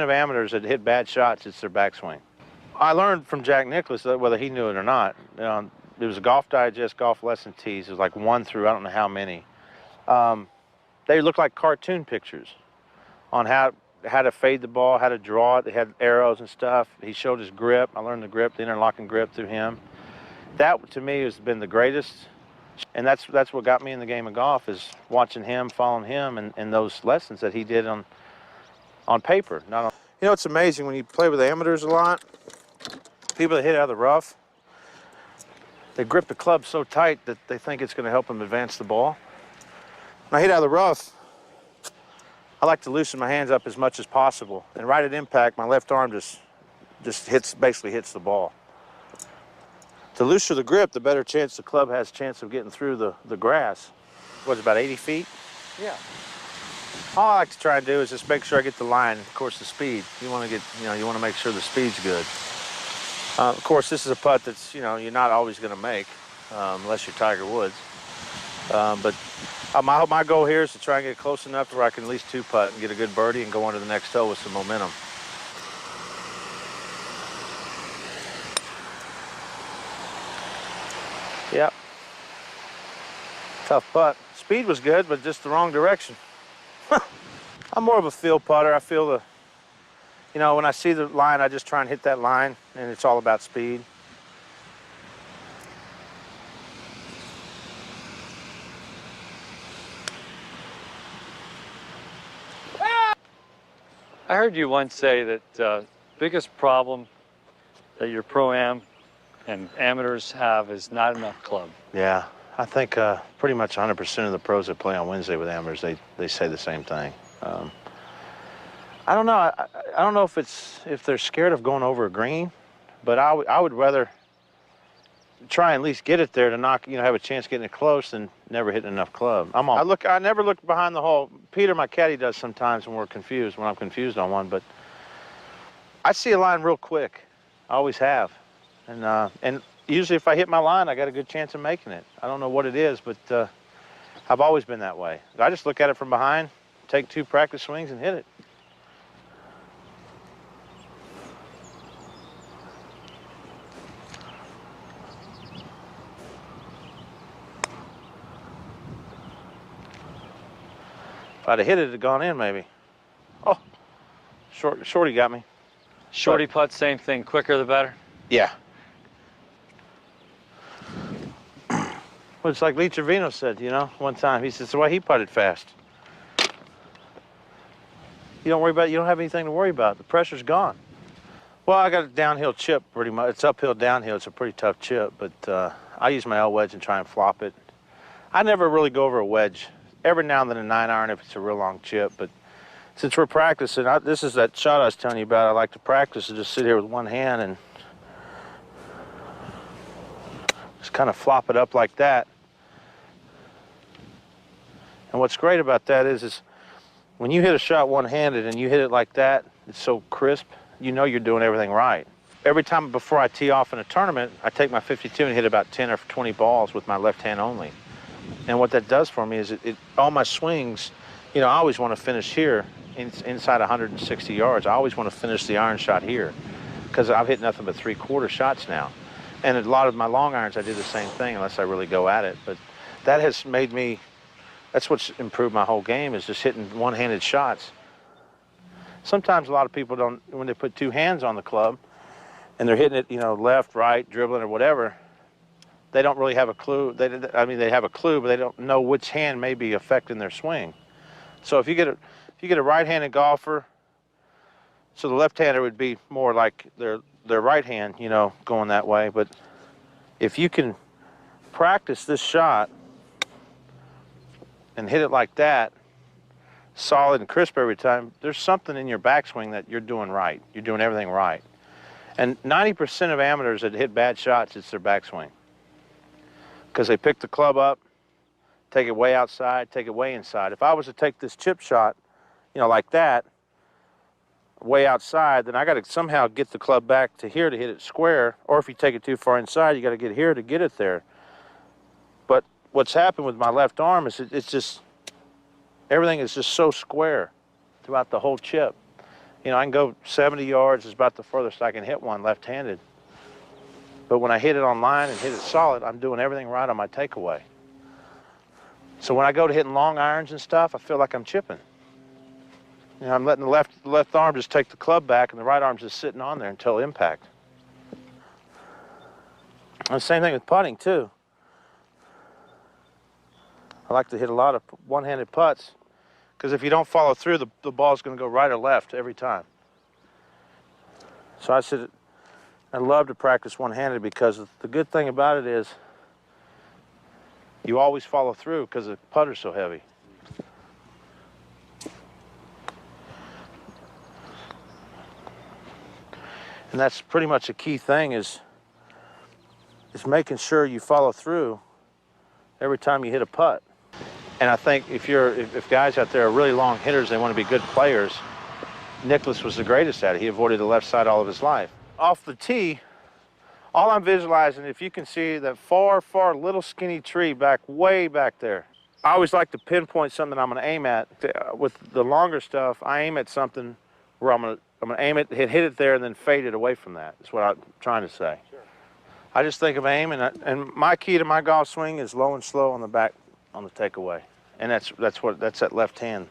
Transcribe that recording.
Of amateurs that hit bad shots, it's their backswing. I learned from Jack Nicklaus, that whether he knew it or not, it was a Golf Digest golf lesson tees. It was like 1 through I don't know how many. They looked like cartoon pictures on how to fade the ball, how to draw it. They had arrows and stuff. He showed his grip. I learned the grip, the interlocking grip through him. That to me has been the greatest, and that's what got me in the game of golf, is watching him, following him, and those lessons that he did on paper, not on. You know, it's amazing when you play with amateurs a lot. People that hit out of the rough, they grip the club so tight that they think it's going to help them advance the ball. When I hit out of the rough, I like to loosen my hands up as much as possible, and right at impact, my left arm just basically hits the ball. The looser the grip, the better chance the club has a chance of getting through the grass. What's about 80 feet? Yeah. All I like to try and do is just make sure I get the line. Of course, the speed. You want to make sure the speed's good. Of course, this is a putt that's, you're not always going to make, unless you're Tiger Woods. But my goal here is to try and get close enough to where I can at least 2-putt and get a good birdie and go on to the next hole with some momentum. Yep. Tough putt. Speed was good, but just the wrong direction. I'm more of a feel putter. I feel when I see the line, I just try and hit that line, and it's all about speed. I heard you once say that the biggest problem that your pro-am and amateurs have is not enough club. Yeah, I think pretty much 100% of the pros that play on Wednesday with amateurs, they say the same thing. I don't know. I don't know if they're scared of going over a green, but I would rather try and at least get it there to knock, have a chance getting it close than never hitting enough club. I never look behind the hole. Peter, my caddy, does sometimes when I'm confused on one, but I see a line real quick. I always have. And usually if I hit my line, I got a good chance of making it. I don't know what it is, but I've always been that way. I just look at it from behind, take 2 practice swings and hit it. If I'd have hit it, it'd have gone in maybe. Oh, shorty got me. Shorty putt, same thing, quicker the better? Yeah. Well, it's like Lee Trevino said, one time. He said, it's the way he putted fast. You don't have anything to worry about. The pressure's gone. Well, I got a downhill chip pretty much. It's uphill, downhill. It's a pretty tough chip, but I use my L wedge and try and flop it. I never really go over a wedge. Every now and then a 9-iron if it's a real long chip, but since we're practicing, this is that shot I was telling you about. I like to practice and just sit here with one hand and just kind of flop it up like that. And what's great about that is when you hit a shot one-handed and you hit it like that, it's so crisp, you're doing everything right. Every time before I tee off in a tournament, I take my 52 and hit about 10 or 20 balls with my left hand only. And what that does for me is all my swings, I always want to finish here inside 160 yards. I always want to finish the iron shot here because I've hit nothing but 3/4 shots now. And a lot of my long irons, I do the same thing unless I really go at it. But that has made me, that's what's improved my whole game, is just hitting one-handed shots. Sometimes a lot of people don't, when they put 2 hands on the club and they're hitting it, left, right, dribbling or whatever, they don't really have a clue. They have a clue, but they don't know which hand may be affecting their swing. So if you get a right-handed golfer, so the left-hander would be more like their right hand, going that way. But if you can practice this shot and hit it like that, solid and crisp every time, there's something in your backswing that you're doing right. You're doing everything right. And 90% of amateurs that hit bad shots, it's their backswing. Because they pick the club up, take it way outside, take it way inside. If I was to take this chip shot, like that, way outside, then I got to somehow get the club back to here to hit it square. Or if you take it too far inside, you got to get here to get it there. But what's happened with my left arm is everything is just so square throughout the whole chip. You know, I can go 70 yards is about the furthest I can hit one left-handed. But when I hit it on line and hit it solid, I'm doing everything right on my takeaway. So when I go to hitting long irons and stuff, I feel like I'm chipping. You know, I'm letting the left arm just take the club back and the right arm's just sitting on there until impact. And the same thing with putting too. I like to hit a lot of one-handed putts because if you don't follow through, the ball's going to go right or left every time. So I love to practice one-handed because the good thing about it is you always follow through because the putter's so heavy. And that's pretty much a key thing is making sure you follow through every time you hit a putt. And I think if guys out there are really long hitters, they want to be good players, Nicklaus was the greatest at it. He avoided the left side all of his life. Off the tee, all I'm visualizing, if you can see that far, far little skinny tree way back there. I always like to pinpoint something I'm going to aim at. With the longer stuff, I aim at something where I'm going to aim it, hit it there, and then fade it away from that. That's what I'm trying to say. Sure. I just think of aim, and my key to my golf swing is low and slow on the back, on the takeaway, and that's that left hand.